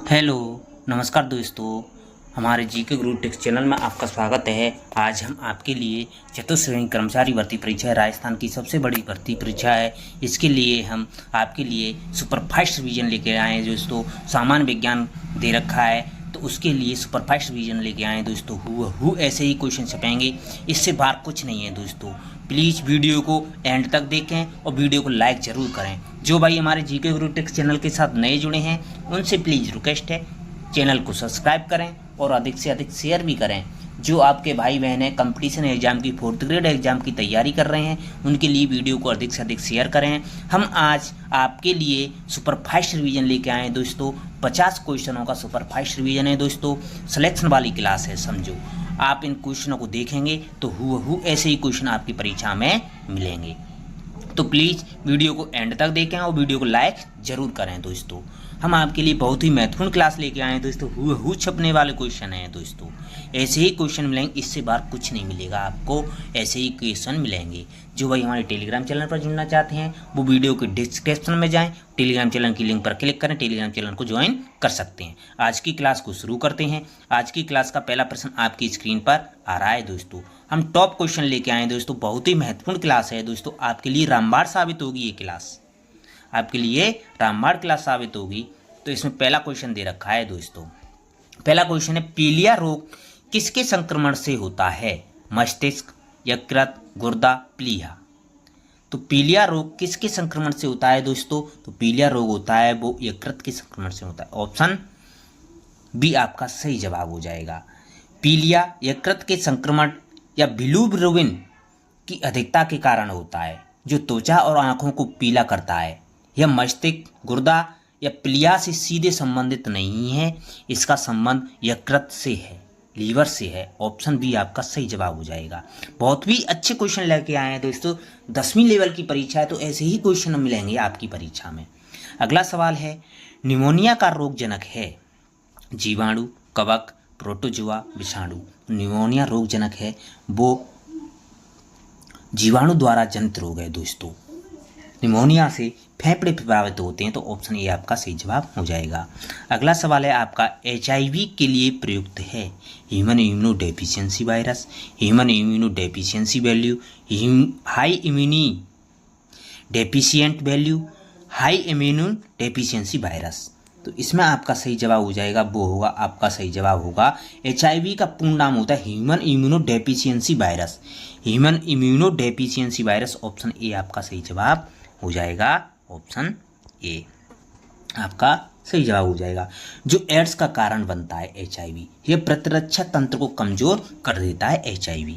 Hello नमस्कार दोस्तों, हमारे जीके गुरु टेक्स चैनल में आपका स्वागत है। आज हम आपके लिए चतुर्श्रेणी कर्मचारी भर्ती परीक्षा है, राजस्थान की सबसे बड़ी भर्ती परीक्षा है। इसके लिए हम आपके लिए सुपरफास्ट रिवीजन लेके आए हैं दोस्तों। सामान्य विज्ञान दे रखा है तो उसके लिए सुपरफास्ट रिवीजन लेके आए हैं दोस्तों। हु ऐसे ही क्वेश्चन छपेंगे, इससे बाहर कुछ नहीं है दोस्तों। प्लीज़ वीडियो को एंड तक देखें और वीडियो को लाइक ज़रूर करें। जो भाई हमारे जीके गुरु टेक्स चैनल के साथ नए जुड़े हैं उनसे प्लीज़ रिक्वेस्ट है, चैनल को सब्सक्राइब करें और अधिक से अधिक शेयर भी करें। जो आपके भाई बहन हैं कंपटीशन एग्जाम की 4th ग्रेड एग्जाम की तैयारी कर रहे हैं उनके लिए वीडियो को अधिक से अधिक शेयर करें। हम आज आपके लिए सुपरफास्ट रिवीजन लेके आए हैं दोस्तों। 50 क्वेश्चनों का सुपरफास्ट रिवीजन है दोस्तों। सिलेक्शन वाली क्लास है, समझो। आप इन क्वेश्चनों को देखेंगे तो हु ऐसे ही क्वेश्चन आपकी परीक्षा में मिलेंगे। तो प्लीज़ वीडियो को एंड तक देखें और वीडियो को लाइक ज़रूर करें दोस्तों। हम आपके लिए बहुत ही महत्वपूर्ण क्लास लेके आए हैं दोस्तों। हु छपने वाले क्वेश्चन हैं दोस्तों। ऐसे ही क्वेश्चन मिलेंगे, इससे बाहर कुछ नहीं मिलेगा आपको। ऐसे ही क्वेश्चन मिलेंगे। जो भाई हमारे टेलीग्राम चैनल पर जुड़ना चाहते हैं वो वीडियो के डिस्क्रिप्शन में जाएं, टेलीग्राम चैनल की लिंक पर क्लिक करें, टेलीग्राम चैनल को ज्वाइन कर सकते हैं। आज की क्लास को शुरू करते हैं। आज की क्लास का पहला प्रश्न आपकी स्क्रीन पर आ रहा है दोस्तों। हम टॉप क्वेश्चन लेके आए हैं दोस्तों। बहुत ही महत्वपूर्ण क्लास है दोस्तों। आपके लिए रामबाण साबित होगी ये क्लास, आपके लिए रामबाण क्लास साबित होगी। तो इसमें पहला क्वेश्चन दे रखा है दोस्तों। पहला क्वेश्चन है, पीलिया रोग किसके संक्रमण से होता है? मस्तिष्क, यकृत, गुर्दा, प्लीहा। तो पीलिया रोग किसके संक्रमण से होता है दोस्तों? तो पीलिया रोग होता है वो यकृत के संक्रमण से होता है। ऑप्शन बी आपका सही जवाब हो जाएगा। पीलिया यकृत के संक्रमण या बिलिरुबिन की अधिकता के कारण होता है जो त्वचा और आंखों को पीला करता है। यह मस्तिष्क, गुर्दा या प्लीहा से सीधे संबंधित नहीं है। इसका संबंध यकृत से है, लीवर से है। ऑप्शन बी आपका सही जवाब हो जाएगा। बहुत भी अच्छे क्वेश्चन लेके आए हैं दोस्तों। 10वीं लेवल की परीक्षा है तो ऐसे ही क्वेश्चन मिलेंगे आपकी परीक्षा में। अगला सवाल है, निमोनिया का रोगजनक है? जीवाणु, कवक, प्रोटोजुआ, विषाणु। निमोनिया रोगजनक है वो जीवाणु द्वारा जनित रोग है दोस्तों। निमोनिया से फेफड़े प्रभावित होते हैं तो ऑप्शन ए आपका सही जवाब हो जाएगा। अगला सवाल है आपका, HIV के लिए प्रयुक्त है? Human immuno deficiency virus, human immuno deficiency value, high immune deficient value, high immuno deficiency virus. तो इसमें आपका सही जवाब हो जाएगा, वो होगा आपका सही जवाब होगा। HIV का पूर्ण नाम होता है human immuno deficiency virus. Human immuno deficiency virus. Option A आपका सही जवाब हो जाएगा। ऑप्शन ए आपका सही जवाब हो जाएगा। जो एड्स का कारण बनता है HIV, यह प्रतिरक्षा तंत्र को कमजोर कर देता है HIV।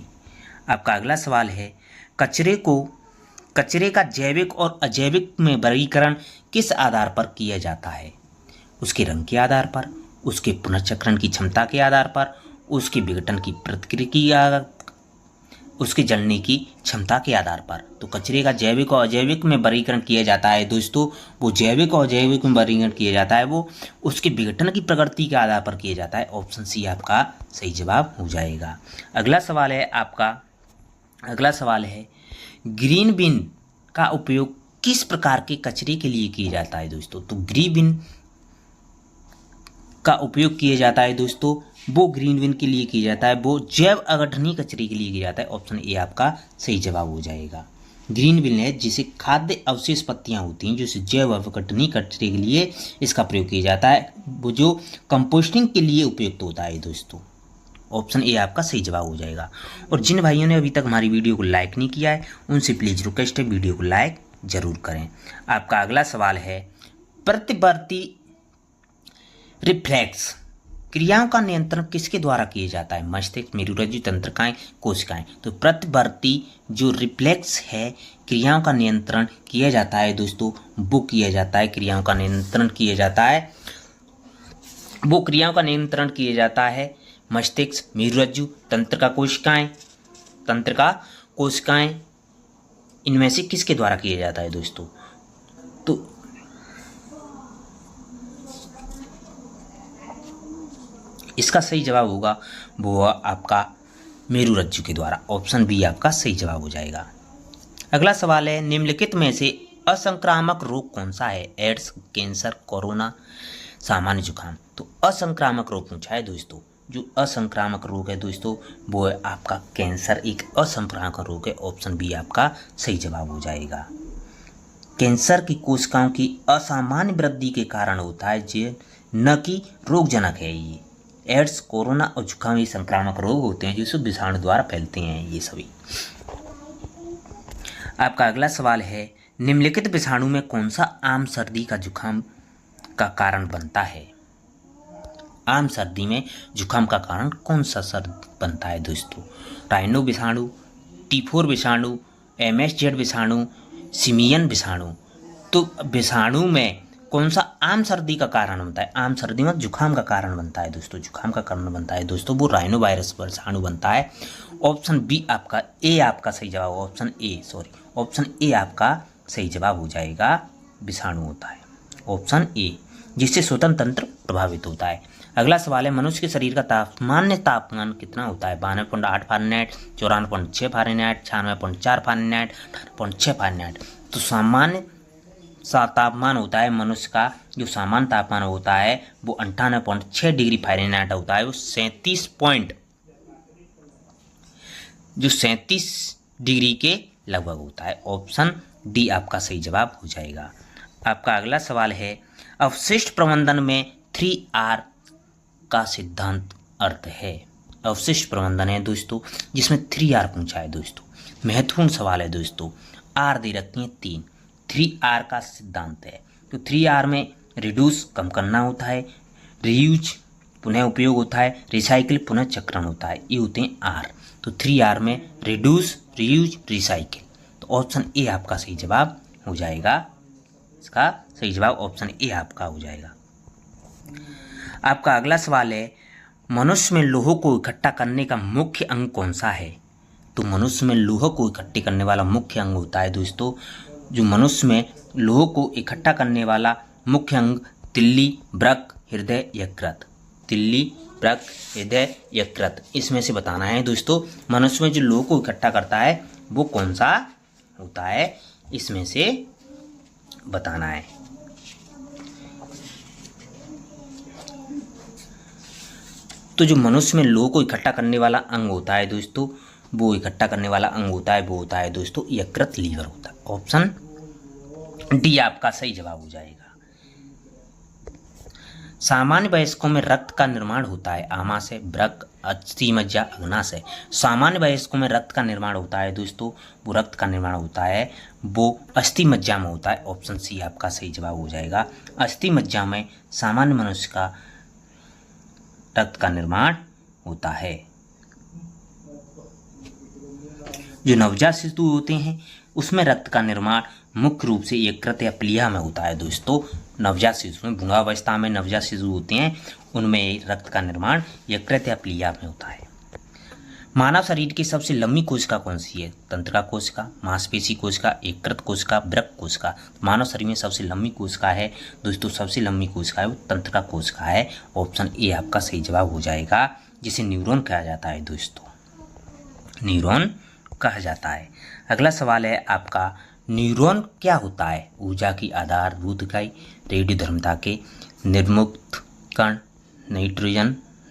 आपका अगला सवाल है, कचरे का जैविक और अजैविक में वर्गीकरण किस आधार पर किया जाता है? उसके रंग के आधार पर, उसके पुनर्चक्रण की क्षमता के आधार पर, उसके विघटन की प्रतिक्रिया, उसके जलने की क्षमता के आधार पर। तो कचरे का जैविक और अजैविक में वर्गीकरण किया जाता है दोस्तों। वो जैविक और अजैविक में वर्गीकरण किया जाता है वो उसके विघटन की प्रकृति के आधार पर किया जाता है। ऑप्शन सी आपका सही जवाब हो जाएगा। अगला सवाल है आपका, अगला सवाल है, ग्रीन बिन का उपयोग किस प्रकार के कचरे के लिए किया जाता है दोस्तों? तो ग्रीन बिन का उपयोग किया जाता है दोस्तों, वो ग्रीन बिन के लिए किया जाता है, वो जैव अगठनी कचरे के लिए किया जाता है। ऑप्शन ए आपका सही जवाब हो जाएगा। ग्रीन बिन है जिसे खाद्य अवशेष पत्तियां होती हैं, जो जैव अगठनी कचरे के लिए इसका प्रयोग किया जाता है, वो जो कंपोस्टिंग के लिए उपयुक्त होता है दोस्तों। ऑप्शन ए आपका सही जवाब हो जाएगा। और जिन भाइयों ने अभी तक हमारी वीडियो को लाइक नहीं किया है उनसे प्लीज़ रिक्वेस्ट है, वीडियो को लाइक जरूर करें। आपका अगला सवाल है, प्रतिवर्ती रिफ्लेक्स क्रियाओं का नियंत्रण किसके द्वारा किया जाता है? मस्तिष्क, मेरुरज्जु, तंत्रिकाएं, कोशिकाएं। तो प्रतिवर्ती जो रिफ्लेक्स है क्रियाओं का नियंत्रण किया जाता है दोस्तों, वो किया जाता है, क्रियाओं का नियंत्रण किया जाता है, वो क्रियाओं का नियंत्रण किया जाता है मस्तिष्क, मेरुरज्जु, तंत्रिका कोशिकाएं, इनमें से किसके द्वारा किया जाता है दोस्तों? तो इसका सही जवाब होगा वो आपका मेरुरज्जु के द्वारा। ऑप्शन बी आपका सही जवाब हो जाएगा। अगला सवाल है, निम्नलिखित में से असंक्रामक रोग कौन सा है? एड्स, कैंसर, कोरोना, सामान्य जुकाम। तो असंक्रामक रोग पूछा है दोस्तों। जो असंक्रामक रोग है दोस्तों वो है आपका कैंसर, एक असंक्रामक रोग है। ऑप्शन बी आपका सही जवाब हो जाएगा। कैंसर की कोशिकाओं की असामान्य वृद्धि के कारण होता है, जो न कि रोगजनक है। ये एड्स, कोरोना और जुकाम ये संक्रामक रोग होते हैं जो विषाणु द्वारा फैलते हैं ये सभी। आपका अगला सवाल है, निम्नलिखित विषाणु में कौन सा आम सर्दी का जुकाम का कारण बनता है? आम सर्दी में जुकाम का कारण कौन सा सर्द बनता है दोस्तों? राइनो विषाणु, टी4 विषाणु, MSZ विषाणु, सिमियन विषाणु। तो विषाणु में कौन सा आम सर्दी का कारण बनता है? आम सर्दी में जुकाम का कारण बनता है दोस्तों, जुकाम का कारण बनता है दोस्तों, वो राइनो वायरस विषाणु बनता है। ऑप्शन बी आपका ए आपका सही जवाब, ऑप्शन ए आपका सही जवाब हो जाएगा। विषाणु होता है ऑप्शन ए, जिससे श्वसन तंत्र प्रभावित होता है। अगला सवाल है, मनुष्य के शरीर का सामान्य तापमान कितना होता है? 92.8 फ़ारेनहाइट, 94.6 फ़ारेनहाइट, 96.4 फ़ारेनहाइट, 98.6 फ़ारेनहाइट। तो सामान्य तापमान होता है मनुष्य का, जो सामान्य तापमान होता है वो 98.6 डिग्री फ़ारेनहाइट होता है। वो 37 डिग्री के लगभग होता है। ऑप्शन डी आपका सही जवाब हो जाएगा। आपका अगला सवाल है, अवशिष्ट प्रबंधन में 3R का सिद्धांत अर्थ है। अवशिष्ट प्रबंधन है दोस्तों जिसमें 3R पूछा है दोस्तों। महत्वपूर्ण सवाल है दोस्तों। आर दे रखती हैं 3, 3R का सिद्धांत है। तो 3R में रिड्यूस कम करना होता है, रीयूज पुनः उपयोग होता है, रिसाइकिल पुनः चक्रण होता है, ये होते हैं R। तो 3R में रिड्यूस, रीयूज, रिसाइकिल। तो ऑप्शन ए आपका सही जवाब हो जाएगा। इसका सही जवाब ऑप्शन ए आपका हो जाएगा। आपका अगला सवाल है, मनुष्य में लौह को इकट्ठा करने का मुख्य अंग कौन सा है? तो मनुष्य में लौह को इकट्ठे करने वाला मुख्य अंग होता है दोस्तों, जो मनुष्य में लौह को इकट्ठा करने वाला मुख्य अंग तिल्ली, वृक्क, हृदय, यकृत। तिल्ली, वृक्क, हृदय, यकृत, इसमें से बताना है दोस्तों। मनुष्य में जो लौह को इकट्ठा करता है वो कौन सा होता है, इसमें से बताना है। तो जो मनुष्य में लौह को इकट्ठा करने वाला अंग होता है दोस्तों, वो इकट्ठा करने वाला अंग होता है वो होता है दोस्तों यकृत, लीवर होता है। ऑप्शन डी आपका सही जवाब हो जाएगा। सामान्य वयस्कों में रक्त का निर्माण होता है आमाशय, वृक्क, अस्थि मज्जा, अग्नाशय। सामान्य वयस्कों में रक्त का निर्माण होता है दोस्तों, वो रक्त का निर्माण होता है वो अस्थि मज्जा में होता है। ऑप्शन सी आपका सही जवाब हो जाएगा। अस्थि मज्जा में सामान्य मनुष्य का रक्त का निर्माण होता है। जो नवजात शिशु होते हैं उसमें रक्त का निर्माण मुख्य रूप से यकृत या प्लीहा में होता है दोस्तों। नवजात शिशु में, भ्रूणावस्था में नवजात शिशु होते हैं उनमें रक्त का निर्माण यकृत या प्लीहा में होता है। मानव शरीर की सबसे लंबी कोशिका कौन सी है? तंत्रिका कोशिका, मांसपेशी कोशिका, यकृत कोशिका, वृक्क कोशिका। मानव शरीर में सबसे लंबी कोशिका है दोस्तों, सबसे लंबी कोशिका है वो तंत्रिका कोशिका है। ऑप्शन ए आपका सही जवाब हो जाएगा, जिसे न्यूरॉन कहा जाता है दोस्तों, न्यूरॉन कहा जाता है। अगला सवाल है आपका, न्यूरॉन क्या होता है? ऊर्जा की आधारभूत इकाई, रेडियोधर्मिता के निर्मुक्त कण,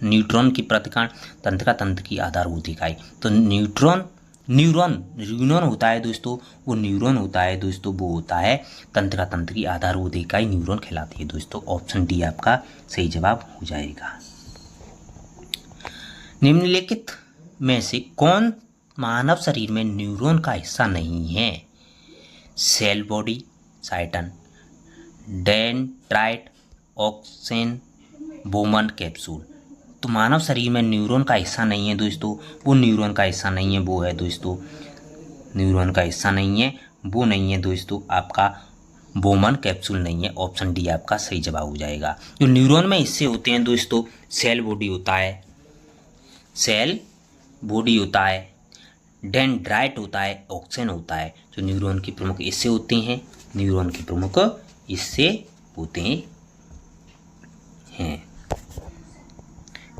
न्यूट्रॉन की प्रतिकण, तंत्रिका तंत्र की आधारभूत इकाई। तो न्यूरॉन होता है दोस्तों, वो न्यूरॉन होता है दोस्तों, वो होता है तंत्रिका तंत्र की आधारभूत इकाई न्यूरॉन कहलाती है दोस्तों। ऑप्शन डी आपका सही जवाब हो जाएगा। निम्नलिखित में से कौन मानव शरीर में न्यूरॉन का हिस्सा नहीं है? Cell body, cyton, dendrite, axon, Bowman capsule. तो मानव शरीर में न्यूरॉन का हिस्सा नहीं है दोस्तों, वो न्यूरॉन का हिस्सा नहीं है, वो है दोस्तों न्यूरॉन का हिस्सा नहीं है, वो नहीं है दोस्तों आपका बोमन कैप्सूल नहीं है। ऑप्शन डी आपका सही जवाब हो जाएगा। जो न्यूरॉन में हिस्से होते हैं दोस्तों, सेल बॉडी होता है, सेल बॉडी होता है, डेंड्राइट होता है, ऑक्सेन होता है। जो न्यूरॉन के प्रमुख हिस्से होते हैं, न्यूरॉन के प्रमुख हिस्से होते हैं।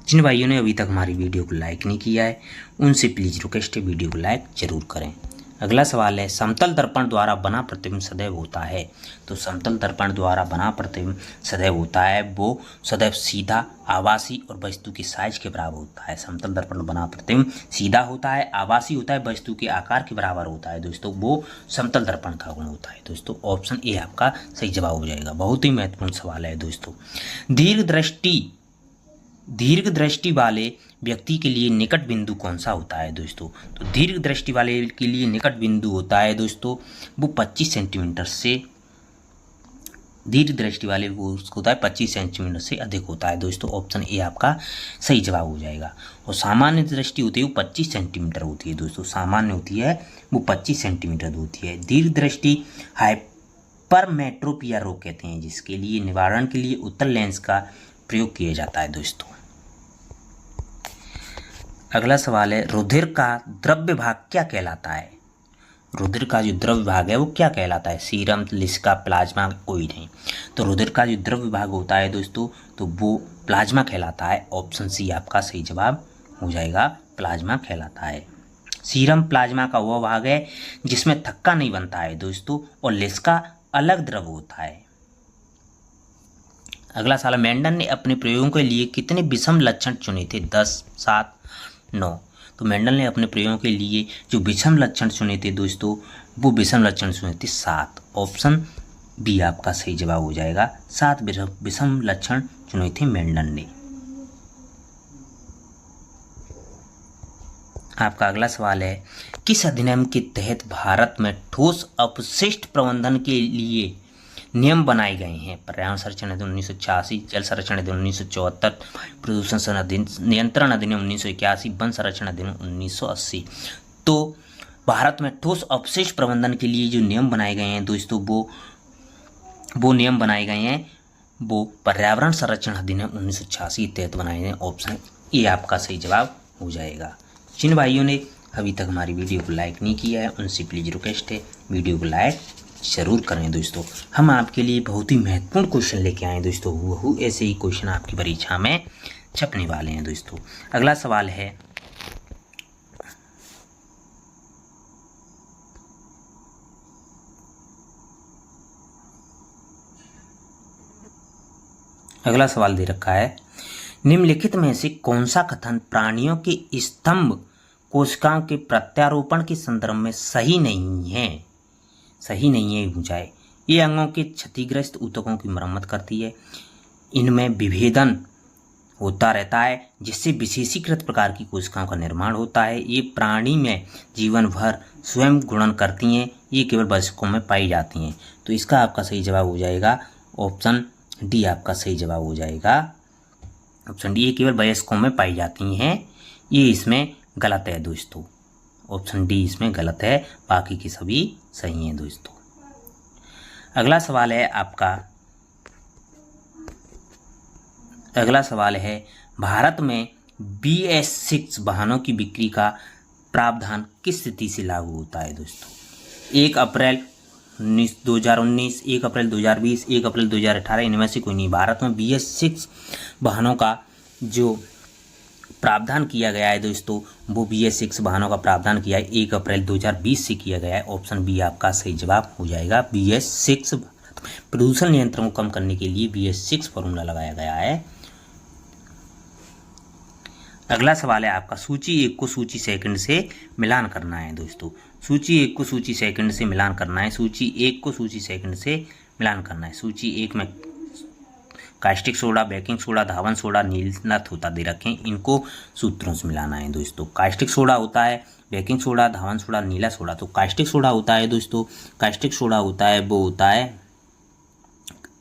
जिन भाइयों ने अभी तक हमारी वीडियो को लाइक नहीं किया है उनसे प्लीज़ रिक्वेस्ट है वीडियो को लाइक ज़रूर करें। अगला सवाल है समतल दर्पण द्वारा बना प्रतिबिंब सदैव होता है। तो समतल दर्पण द्वारा बना प्रतिबिंब सदैव होता है वो सदैव सीधा, आभासी और वस्तु के साइज के बराबर होता है। समतल दर्पण बना प्रतिबिंब सीधा होता है, आभासी होता है, वस्तु के आकार के बराबर होता है दोस्तों, वो समतल दर्पण का गुण होता है दोस्तों। ऑप्शन ए आपका सही जवाब हो जाएगा। बहुत ही महत्वपूर्ण सवाल है दोस्तों। दीर्घ दृष्टि वाले व्यक्ति के लिए निकट बिंदु कौन सा होता है दोस्तों? तो दीर्घ दृष्टि वाले के लिए निकट बिंदु होता है दोस्तों वो 25 सेंटीमीटर से, दीर्घ दृष्टि वाले वो उसको होता है 25 सेंटीमीटर से अधिक होता है दोस्तों। ऑप्शन ए आपका सही जवाब हो जाएगा। और सामान्य दृष्टि होती है वो 25 सेंटीमीटर होती है दोस्तों, सामान्य होती है वो 25 सेंटीमीटर होती है। दीर्घ दृष्टि हाइपरमेट्रोपिया रोग कहते हैं, जिसके लिए निवारण के लिए उत्तल लेंस का प्रयोग किया जाता है दोस्तों। अगला सवाल है रुधिर का द्रव्य भाग क्या कहलाता है? रुधिर का जो द्रव्य भाग है वो क्या कहलाता है? सीरम, लिस्का, प्लाज्मा, कोई नहीं। तो रुधिर का जो द्रव्य भाग होता है दोस्तों तो वो प्लाज्मा कहलाता है। ऑप्शन सी आपका सही जवाब हो जाएगा, प्लाज्मा कहलाता है। सीरम प्लाज्मा का वो भाग है जिसमें थक्का नहीं बनता है दोस्तों, और लिस्का अलग द्रव होता है। अगला सवाल, मेंडल ने अपने प्रयोगों के लिए कितने विषम लक्षण चुने थे? 10, 7, 9। तो मेंडल ने अपने प्रयोगों के लिए जो विषम लक्षण चुने थे दोस्तों वो विषम लक्षण चुने थे 7। ऑप्शन बी आपका सही जवाब हो जाएगा। 7 विषम लक्षण चुने थे मेंडल ने। आपका अगला सवाल है किस अधिनियम के तहत भारत में ठोस अपशिष्ट प्रबंधन के लिए नियम बनाए गए हैं? पर्यावरण संरक्षण अधिनियम 1986, जल संरक्षण अधिनियम 1974, प्रदूषण नियंत्रण अधिनियम 1981, वन संरक्षण अधिनियम 1980। तो भारत में ठोस अपशिष्ट प्रबंधन के लिए जो नियम बनाए गए हैं दोस्तों वो नियम बनाए गए हैं वो पर्यावरण संरक्षण अधिनियम 1986 के तहत बनाए गए। ऑप्शन ए आपका सही जवाब हो जाएगा। जिन भाइयों ने अभी तक हमारी वीडियो को लाइक नहीं किया है उनसे प्लीज़ रिक्वेस्ट है वीडियो को लाइक जरूर करें दोस्तों। हम आपके लिए बहुत ही महत्वपूर्ण क्वेश्चन लेके आए हैं दोस्तों, वो ऐसे ही क्वेश्चन आपकी परीक्षा में छपने वाले हैं दोस्तों। अगला सवाल है अगला सवाल दे रखा है निम्नलिखित में से कौन सा कथन प्राणियों के स्तंभ कोशिकाओं के प्रत्यारोपण के संदर्भ में सही नहीं है? सही नहीं है ऊंचाई। ये अंगों के क्षतिग्रस्त ऊतकों की मरम्मत करती है, इनमें विभेदन होता रहता है जिससे विशेषीकृत प्रकार की कोशिकाओं का निर्माण होता है, ये प्राणी में जीवन भर स्वयं गुणन करती हैं, ये केवल वयस्कों में पाई जाती हैं। तो इसका आपका सही जवाब हो जाएगा ऑप्शन डी आपका सही जवाब हो जाएगा। ऑप्शन डी, ये केवल वयस्कों में पाई जाती हैं, ये इसमें गलत है दोस्तों। ऑप्शन डी इसमें गलत है, बाकी के सभी सही हैं दोस्तों। अगला सवाल है आपका, अगला सवाल है भारत में BS6 वाहनों की बिक्री का प्रावधान किस स्थिति से लागू होता है दोस्तों? 1 अप्रैल 2019, 1 अप्रैल 2020, 1 अप्रैल 2018, इनमें से कोई नहीं। भारत में BS6 वाहनों का जो प्रावधान किया गया है दोस्तों वो BS6 वाहनों का प्रावधान किया है 1 अप्रैल 2020 से किया गया है। ऑप्शन बी आपका सही जवाब हो जाएगा। BS6 प्रदूषण नियंत्रण को कम करने के लिए BS6 फॉर्मूला लगाया गया है। अगला सवाल है आपका सूची 1 को सूची सेकंड से मिलान करना है दोस्तों। सूची 1 को सूची सेकंड से मिलान करना है, सूची 1 को सूची सेकंड से मिलान करना है। सूची 1 में कास्टिक सोडा, बेकिंग सोडा, धावन सोडा, नीलनद होता दे रखें, इनको सूत्रों से मिलाना है दोस्तों। कास्टिक सोडा होता है, बेकिंग सोडा, धावन सोडा, नीला सोडा। तो कास्टिक सोडा होता है दोस्तों, कास्टिक सोडा होता है वो होता है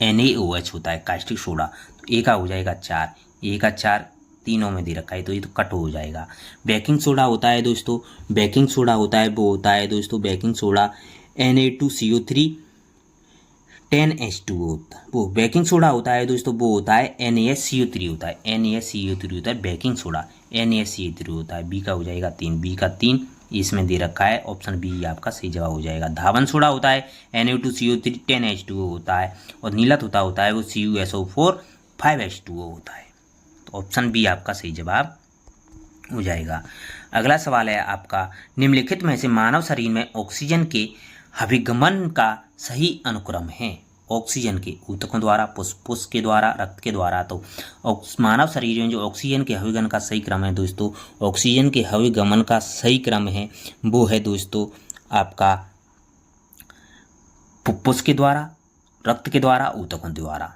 NaOH होता है कास्टिक सोडा। तो ए का हो जाएगा 4, ए का 4 तीनों में दे रखा है तो ये तो कट हो जाएगा। बेकिंग सोडा होता है दोस्तों, बेकिंग सोडा होता है वो होता है दोस्तों बेकिंग सोडा Na2CO3 10H2O होता है। वो बेकिंग सोडा होता है दोस्तों वो होता है NaSCO3 होता है, NaSCO3 होता है बेकिंग सोडा, NaSCO3 होता है। बी का हो जाएगा 3, बी का 3 इसमें दे रखा है। ऑप्शन बी आपका सही जवाब हो जाएगा। धावन सोडा होता है Na2CO3 10H2O होता है, और नीलत होता है वो CuSO4 5H2O होता है। तो ऑप्शन बी आपका सही जवाब हो जाएगा। अगला सवाल है आपका, निम्नलिखित में से मानव शरीर में ऑक्सीजन के अभिगमन का सही अनुक्रम है। ऑक्सीजन के ऊतकों द्वारा, फुफ्फुस के द्वारा, रक्त के द्वारा। तो मानव शरीर में जो ऑक्सीजन के अभिगमन का सही क्रम है दोस्तों, ऑक्सीजन के अभिगमन का सही क्रम है वो है दोस्तों आपका फुफ्फुस के द्वारा, रक्त के द्वारा, ऊतकों द्वारा।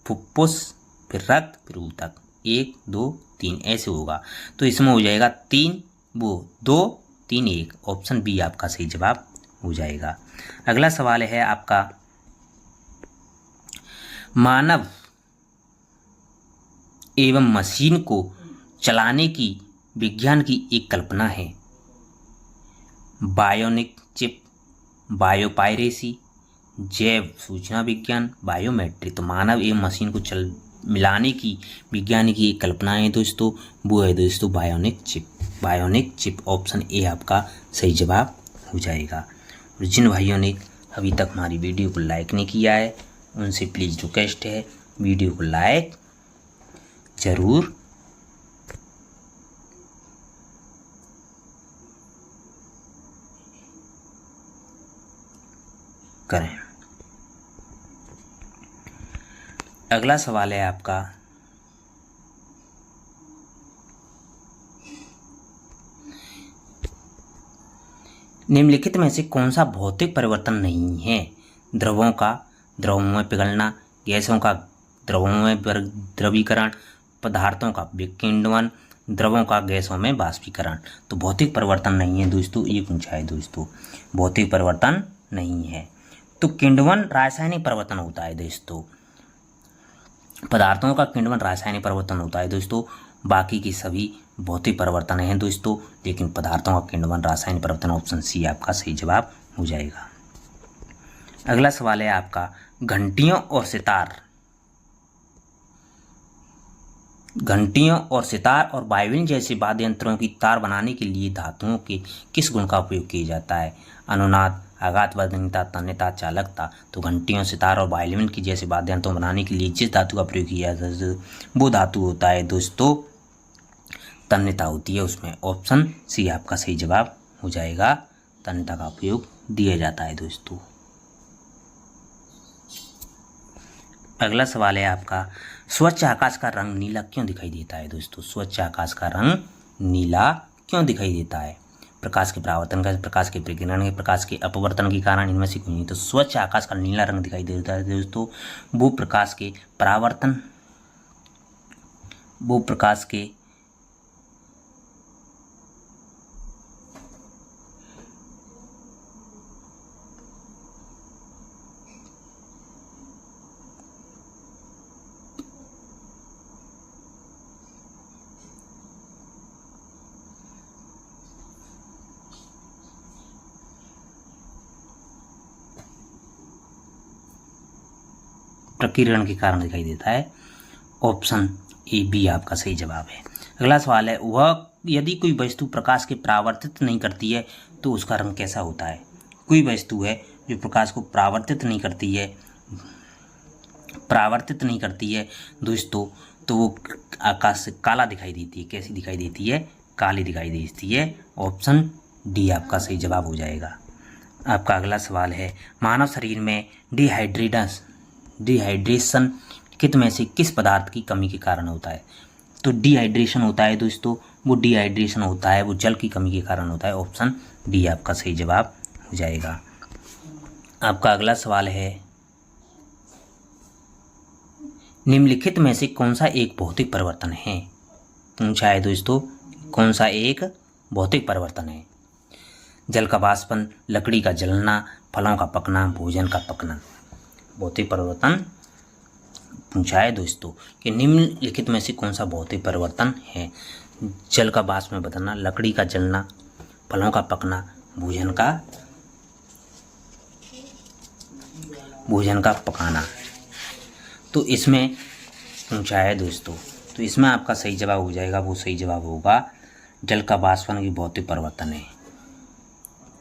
फुफ्फुस फिर रक्त फिर ऊतक, 1 2 3 ऐसे होगा। तो इसमें हो जाएगा 3 वो 2 3 1, ऑप्शन बी आपका सही जवाब हो जाएगा। अगला सवाल है आपका, मानव एवं मशीन को चलाने की विज्ञान की एक कल्पना है। बायोनिक चिप, बायोपायरेसी, जैव सूचना विज्ञान, बायोमेट्री। तो मानव एवं मशीन को मिलाने की विज्ञान की एक कल्पना है दोस्तों, वो है दोस्तों bionic chip. Bionic chip, option A आपका सही जवाब हो जाएगा। और जिन भाइयों ने अभी तक हमारी वीडियो को लाइक नहीं किया है उनसे प्लीज़ रिक्वेस्ट है, वीडियो को लाइक ज़रूर करें। अगला सवाल है आपका, निम्नलिखित में से कौन सा भौतिक परिवर्तन नहीं है। द्रवों का द्रवों में पिघलना, गैसों का द्रवों में द्रवीकरण, पदार्थों का विकिंडन, द्रवों का गैसों में बाष्पीकरण। तो भौतिक परिवर्तन नहीं है दोस्तों, ये पूछा है दोस्तों, भौतिक परिवर्तन नहीं है। तो किण्वन रासायनिक परिवर्तन होता है दोस्तों, पदार्थों का किण्वन रासायनिक परिवर्तन होता है दोस्तों, बाकी की सभी भौतिक परिवर्तन हैं दोस्तों, लेकिन पदार्थों का किण्वन रासायनिक परिवर्तन, ऑप्शन सी आपका सही जवाब हो जाएगा। अगला सवाल है आपका, घंटियों और सितार और वायलिन जैसे वाद्य यंत्रों की तार बनाने के लिए धातुओं के किस गुण का उपयोग किया जाता है। अनुनाद, आघातवर्धनीयता, तन्यता, चालकता। तो घंटियों, सितार और वायलिन की जैसे वाद्य यंत्रों बनाने के लिए जिस धातु का प्रयोग किया जाता है वो धातु होता है दोस्तों तन्यता होती है उसमें, ऑप्शन सी आपका सही जवाब हो जाएगा। तन्यता का उपयोग दिया जाता है दोस्तों। अगला सवाल है आपका, स्वच्छ आकाश का रंग नीला क्यों दिखाई देता है दोस्तों। स्वच्छ आकाश का रंग नीला क्यों दिखाई देता है। प्रकाश के परावर्तन का, प्रकाश के विकिरण के, प्रकाश के अपवर्तन के कारण, इनमें से कोई नहीं। तो स्वच्छ आकाश का नीला रंग दिखाई देता है दोस्तों, वो प्रकाश के परावर्तन, वो प्रकाश के प्रकीर्णन के कारण दिखाई देता है, ऑप्शन ए बी आपका सही जवाब है। अगला सवाल है, वह यदि कोई वस्तु प्रकाश के परावर्तित नहीं करती है तो उसका रंग कैसा होता है। कोई वस्तु है जो प्रकाश को परावर्तित नहीं करती है दोस्तों, तो वो आकाश से काला दिखाई देती है। कैसी दिखाई देती है, काली दिखाई देती है, ऑप्शन डी आपका सही जवाब हो जाएगा। आपका अगला सवाल है, मानव शरीर में डिहाइड्रेशन कित में से किस पदार्थ की कमी के कारण होता है। तो डिहाइड्रेशन होता है दोस्तों, वो डिहाइड्रेशन होता है वो जल की कमी के कारण होता है, ऑप्शन डी आपका सही जवाब हो जाएगा। आपका अगला सवाल है, निम्नलिखित में से कौन सा एक भौतिक परिवर्तन है। पूछा है दोस्तों, कौन सा एक भौतिक परिवर्तन है। जल का वाष्पन, लकड़ी का जलना, फलों का पकना, भोजन का पकना। भौतिक परिवर्तन पूछा है दोस्तों कि निम्नलिखित में से कौन सा भौतिक परिवर्तन है। जल का वाष्प में बदलना, लकड़ी का जलना, फलों का पकना, भोजन का पकाना। तो इसमें पूछा है दोस्तों, तो इसमें आपका सही जवाब हो जाएगा, वो सही जवाब होगा जल का वाष्पन की भौतिक परिवर्तन है,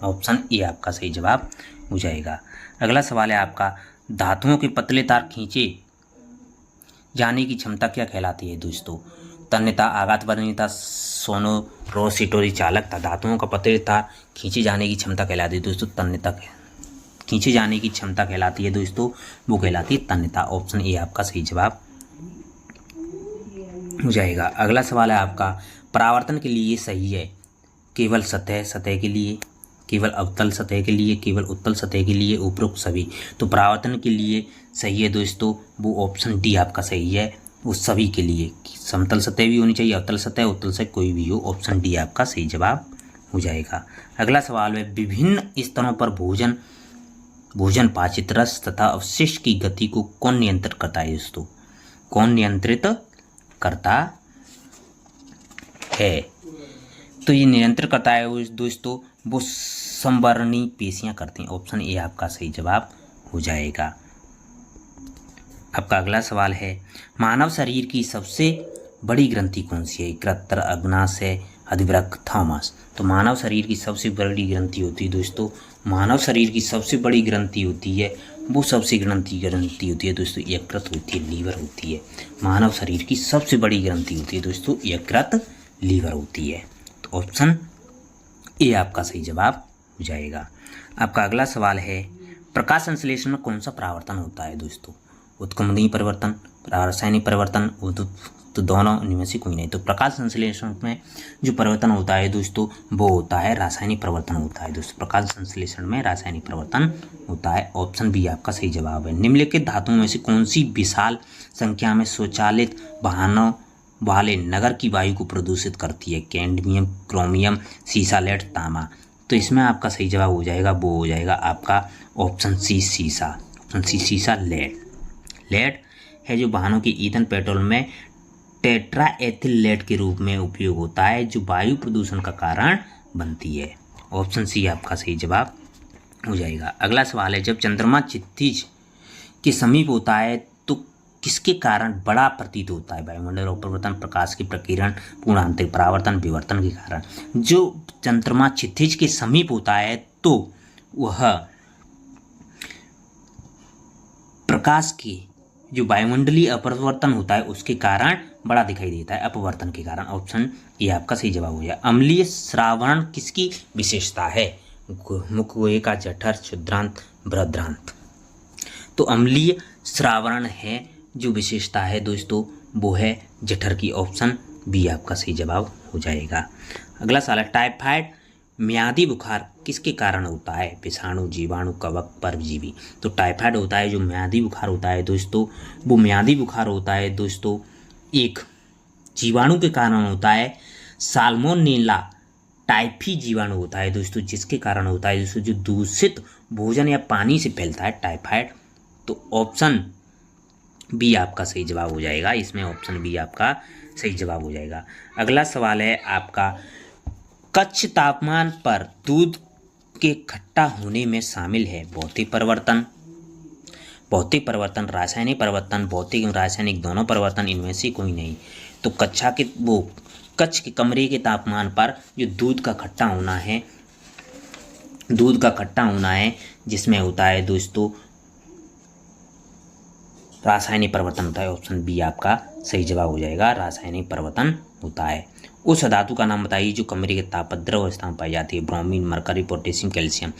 ऑप्शन ए आपका सही जवाब हो जाएगा। अगला सवाल है आपका, धातुओं के पतले तार खींचे जाने की क्षमता क्या कहलाती है दोस्तों। तन्यता, आघात वर्णीयता, सोनोरोसिटोरी चालकता, धातुओं का पतले तार खींचे जाने की क्षमता कहलाती है दोस्तों तन्यता। खींचे जाने की क्षमता कहलाती है दोस्तों, वो कहलाती है तन्यता। ऑप्शन ए आपका सही जवाब हो जाएगा। अगला सवाल है आपका, परावर्तन के लिए सही है केवल सतह के लिए, केवल अवतल सतह के लिए, केवल उत्तल सतह के लिए, उपरोक्त सभी। तो परावर्तन के लिए सही है दोस्तों, वो ऑप्शन डी आपका सही है, वो सभी के लिए। समतल सतह भी होनी चाहिए, अवतल सतह, उत्तल सतह कोई भी हो, ऑप्शन डी आपका सही जवाब हो जाएगा। अगला सवाल है, विभिन्न स्तरों पर भोजन पाचित रस तथा अवशिष्ट की गति को कौन नियंत्रित करता है दोस्तों? कौन नियंत्रित करता है? तो ये नियंत्रित करता है दोस्तों, वो संवरणीय पेशियां करती हैं। ऑप्शन ए आपका सही जवाब हो जाएगा। आपका अगला सवाल है, मानव शरीर की सबसे बड़ी ग्रंथि कौन सी है? कृत्र, अग्नाशय, अधिवृक्क, थॉमस। तो मानव शरीर की सबसे बड़ी ग्रंथि होती है दोस्तों, मानव शरीर की सबसे बड़ी ग्रंथि होती है, वो सबसे ग्रंथि होती है दोस्तों यकृत होती है, लीवर होती है। मानव शरीर की सबसे बड़ी ग्रंथि होती है दोस्तों यकृत, लीवर होती है। तो ऑप्शन ए आपका सही जवाब हो जाएगा। आपका अगला सवाल है, प्रकाश संश्लेषण में कौन सा परावर्तन होता है दोस्तों? उत्क्रमणीय परिवर्तन, रासायनिक परिवर्तन, तो दोनों इनमें से कोई नहीं। तो प्रकाश संश्लेषण में जो परिवर्तन होता है दोस्तों, वो होता है रासायनिक परिवर्तन होता है दोस्तों। प्रकाश संश्लेषण में रासायनिक परिवर्तन होता है, ऑप्शन बी आपका सही जवाब है। निम्नलिखित धातुओं में से कौन सी विशाल संख्या में स्वचालित वाहनों वाले नगर की वायु को प्रदूषित करती है? कैडमियम, क्रोमियम, सीसा, लेड, तांबा। तो इसमें आपका सही जवाब हो जाएगा, वो हो जाएगा आपका ऑप्शन सी सीसा। ऑप्शन सी सीसा, लेड। लेड है जो वाहनों के ईंधन पेट्रोल में टेट्रा एथिल लेड के रूप में उपयोग होता है, जो वायु प्रदूषण का कारण बनती है। ऑप्शन सी आपका सही जवाब हो जाएगा। अगला सवाल है, जब चंद्रमा क्षितिज के समीप होता है तो किसके कारण बड़ा प्रतीत होता है? वायुमंडल अपवर्तन, प्रकाश की प्रकीर्णन, पूर्ण आंतरिक परावर्तन, विवर्तन के कारण। जो चंद्रमा क्षितिज के समीप होता है तो वह प्रकाश की जो वायुमंडलीय अपवर्तन होता है उसके कारण बड़ा दिखाई देता है, अपवर्तन के कारण। ऑप्शन ये आपका सही जवाब हो गया। अम्लीय श्रावण किसकी विशेषता है? मुखगुहे, जठर, क्षुद्रांत, बृहद्रांत। तो अम्लीय श्रावण है जो विशेषता है दोस्तों, वो है जठर की। ऑप्शन बी आपका सही जवाब हो जाएगा। अगला सवाल है, टाइफाइड म्यादी बुखार किसके कारण होता है? विषाणु, जीवाणु, कवक, परजीवी। तो टाइफाइड होता है जो म्यादी बुखार होता है दोस्तों, वो म्यादी बुखार होता है दोस्तों एक जीवाणु के कारण होता है, साल्मोनेला टाइफी जीवाणु होता है दोस्तों, जिसके कारण होता है दोस्तों जो दूषित भोजन या पानी से फैलता है टाइफाइड। तो ऑप्शन बी आपका सही जवाब हो जाएगा, इसमें ऑप्शन बी आपका सही जवाब हो जाएगा। अगला सवाल है आपका, कच्छ तापमान पर दूध के खट्टा होने में शामिल है भौतिक परिवर्तन, रासायनिक परिवर्तन, भौतिक एवं रासायनिक दोनों परिवर्तन, इनमें से कोई नहीं। तो कच्छ के कमरे के तापमान पर जो दूध का खट्टा होना है जिसमें होता है दोस्तों रासायनिक परिवर्तन होता है। ऑप्शन बी आपका सही जवाब हो जाएगा, रासायनिक परिवर्तन होता है। उस धातु का नाम बताइए जो कमरे के ताप पर द्रव अवस्था में पाई जाती है। Bromine, mercury, potassium, calcium.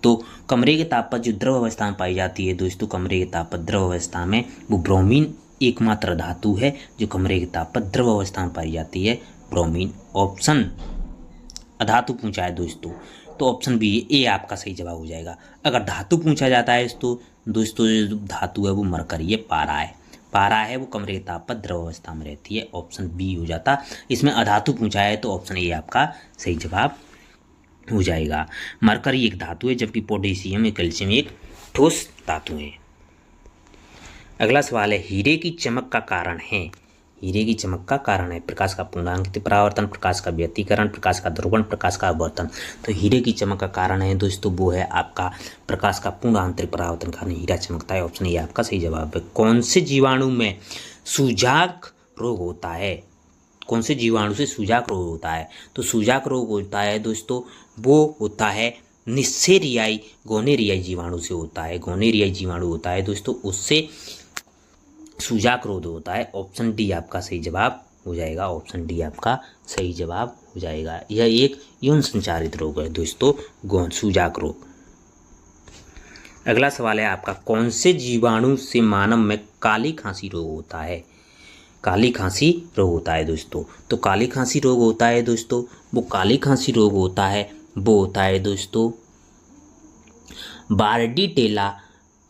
तो कमरे के ताप पर जो द्रव अवस्था में पाई जाती है दोस्तों, कमरे के ताप पर द्रव अवस्था में, वो ब्रोमीन एकमात्र धातु है जो कमरे के ताप पर द्रव अवस्था में पाई जाती है, ब्रोमीन। ऑप्शन अधातु पूछा है दोस्तों, तो ऑप्शन बी ए आपका सही जवाब हो जाएगा। अगर धातु पूछा जाता है तो दोस्तों जो धातु है वो मरकरी है, पारा है वो कमरे के ताप पर द्रव अवस्था में रहती है, ऑप्शन बी हो जाता। इसमें अधातु पूछा है तो ऑप्शन ए आपका सही जवाब हो जाएगा। मरकरी एक धातु है जबकि पोटेशियम या कैल्शियम एक ठोस धातु है। अगला सवाल है, हीरे की चमक का कारण है? हीरे की चमक का कारण है प्रकाश का पूर्णांकित परावर्तन, प्रकाश का व्यतिकरण, प्रकाश का ध्रुवण, प्रकाश का अपवर्तन। तो हीरे की चमक का कारण है दोस्तों वो है आपका प्रकाश का पूर्ण आंतरिक परावर्तन कारण हीरा चमकता है, ऑप्शन ए आपका सही जवाब है। कौन से जीवाणु में सूजाक रोग होता है? कौन से जीवाणु से सूजाक रोग होता है? तो सूजाक रोग होता है दोस्तों वो होता है निस्सेरियाई गोनेरियाई जीवाणु से होता है, गोनेरियाई जीवाणु होता है दोस्तों, उससे सूजाक रोग होता है, ऑप्शन डी आपका सही जवाब हो जाएगा ऑप्शन डी आपका सही जवाब हो जाएगा। यह एक यौन संचारित रोग है दोस्तों, सूजाक रोग। अगला सवाल है आपका, कौन से जीवाणु से मानव में काली खांसी रोग होता है? काली खांसी रोग होता है दोस्तों। तो काली खांसी रोग होता है दोस्तों, वो काली खांसी रोग होता है वो होता है दोस्तों बार्डीटेला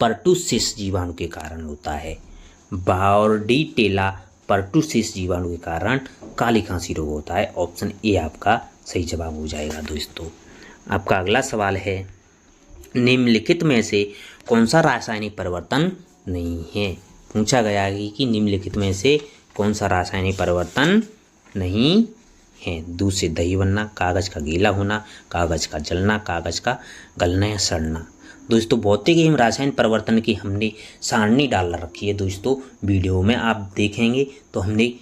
पर्टुसिस जीवाणु के कारण होता है। बार्डीटेला पर्टुसिस जीवाणु के कारण काली खांसी रोग होता है। ऑप्शन ए आपका सही जवाब हो जाएगा दोस्तों। आपका अगला सवाल है, निम्नलिखित में से कौन सा रासायनिक परिवर्तन नहीं है? पूछा गया है कि निम्नलिखित में से कौन सा रासायनिक परिवर्तन नहीं है? दूध से दही बनना, कागज का गीला होना, कागज का जलना, कागज का गलना या सड़ना। दोस्तों भौतिक एवं रासायनिक परिवर्तन की हमने सारणी डाल रखी है दोस्तों, वीडियो में आप देखेंगे तो हमने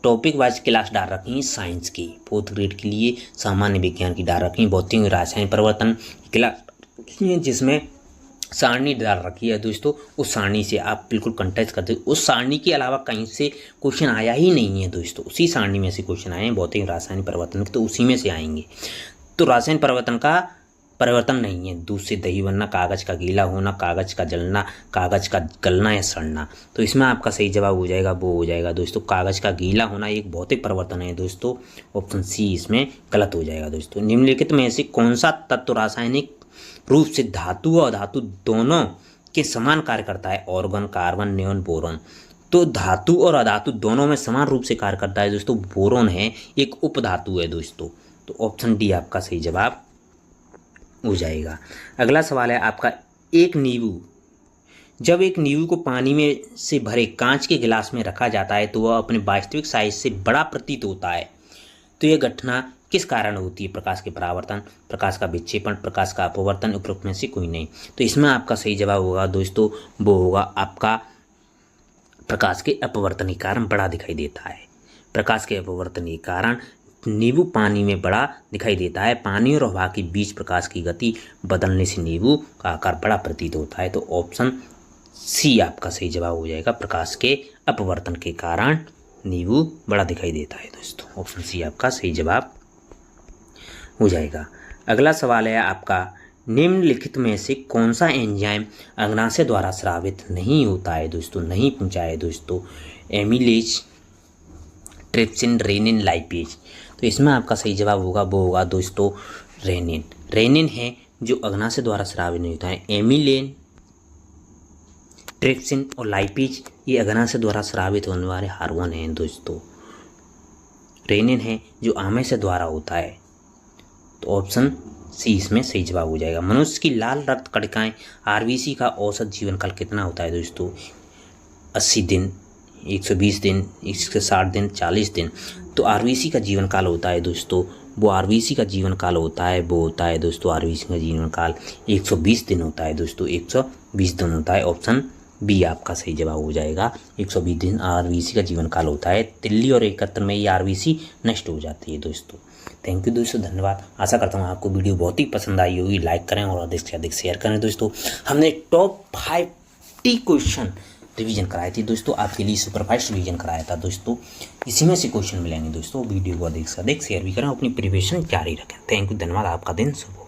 टॉपिक वाइज क्लास डाल रखी है साइंस की, 4th ग्रेड के लिए सामान्य विज्ञान की डाल रखी है, भौतिक एवं रासायनिक परिवर्तन की क्लास जिसमें सारणी डाल रखी है दोस्तों। उस सारणी से आप बिल्कुल कंटेस्ट करते, उस सारणी के अलावा कहीं से क्वेश्चन आया ही नहीं है दोस्तों, उसी सारणी में से क्वेश्चन आए हैं भौतिक रासायनिक परिवर्तन के, तो उसी में से आएंगे। तो रासायनिक परिवर्तन का परिवर्तन नहीं है, दूध से दही बनना, कागज का गीला होना, कागज का जलना, कागज का गलना या सड़ना। तो इसमें आपका सही जवाब हो जाएगा वो हो जाएगा दोस्तों कागज का गीला होना एक भौतिक परिवर्तन है दोस्तों। ऑप्शन सी इसमें गलत हो जाएगा दोस्तों। निम्नलिखित में से कौन सा तत्व रासायनिक रूप से धातु और धातु दोनों के समान कार्य करता है? Organ, carbon, neon, boron. तो धातु और अधातु दोनों में समान रूप से कार्य करता है दोस्तों, बोरॉन है एक उपधातु है दोस्तों। तो ऑप्शन डी आपका सही जवाब हो जाएगा। अगला सवाल है आपका, एक नींबू, जब एक नींबू को पानी में से भरे कांच के गिलास में रखा जाता है तो वह अपने वास्तविक साइज से बड़ा प्रतीत होता है। तो यह घटना किस कारण होती है? प्रकाश के परावर्तन, प्रकाश का विक्षेपण, प्रकाश का अपवर्तन, उपरोक्त में से कोई नहीं। तो इसमें आपका सही जवाब होगा दोस्तों वो होगा आपका प्रकाश के अपवर्तन के कारण बड़ा दिखाई देता है। प्रकाश के अपवर्तन के कारण नींबू पानी में बड़ा दिखाई देता है। पानी और हवा के बीच प्रकाश की गति बदलने से नींबू का आकार बड़ा प्रतीत होता है। तो ऑप्शन सी आपका सही जवाब हो जाएगा, प्रकाश के अपवर्तन के कारण नींबू बड़ा दिखाई देता है दोस्तों। ऑप्शन सी आपका सही जवाब हो जाएगा। अगला सवाल है आपका, निम्नलिखित में से कौन सा एंजाइम अग्नाशय द्वारा स्रावित नहीं होता है दोस्तों? नहीं पूछा है दोस्तों, एमिलेज, ट्रिप्सिन, रेनिन, लाइपेज। तो इसमें आपका सही जवाब होगा वो होगा दोस्तों रेनिन। रेनिन है जो अग्नाशय द्वारा स्रावित नहीं होता है। एमिलेन, ट्रिप्सिन और लाइपेज ये अग्नाशय द्वारा स्रावित होने वाले हार्मोन हैं दोस्तों। रेनिन है जो आमाशय द्वारा होता है। तो ऑप्शन सी इसमें सही जवाब हो जाएगा। मनुष्य की लाल रक्त कणिकाएं आरबीसी का औसत जीवन काल कितना होता है दोस्तों? 80 दिन, 120 दिन, 160 दिन, 40 दिन। तो आरबीसी का जीवन काल होता है दोस्तों, वो आरबीसी का जीवन काल होता है वो होता है दोस्तों आरबीसी का जीवन काल 120 दिन होता है दोस्तों, 120 दिन होता है। ऑप्शन बी आपका सही जवाब हो जाएगा, 120 दिन आरबीसी का जीवन काल होता है। तिल्ली और एकत्र में ये आरबीसी नष्ट हो जाती है दोस्तों। थैंक यू दोस्तों, धन्यवाद। आशा करता हूँ आपको वीडियो बहुत ही पसंद आई होगी। लाइक करें और अधिक से अधिक शेयर करें दोस्तों। हमने टॉप 50 क्वेश्चन रिवीजन कराई थी दोस्तों, आपके लिए सुपरफास्ट रिवीजन कराया था दोस्तों। इसी में से क्वेश्चन मिलेंगे दोस्तों। वीडियो को अधिक से अधिक शेयर भी करें, अपनी प्रिपरेशन जारी रखें। थैंक यू, धन्यवाद। आपका दिन शुभ हो।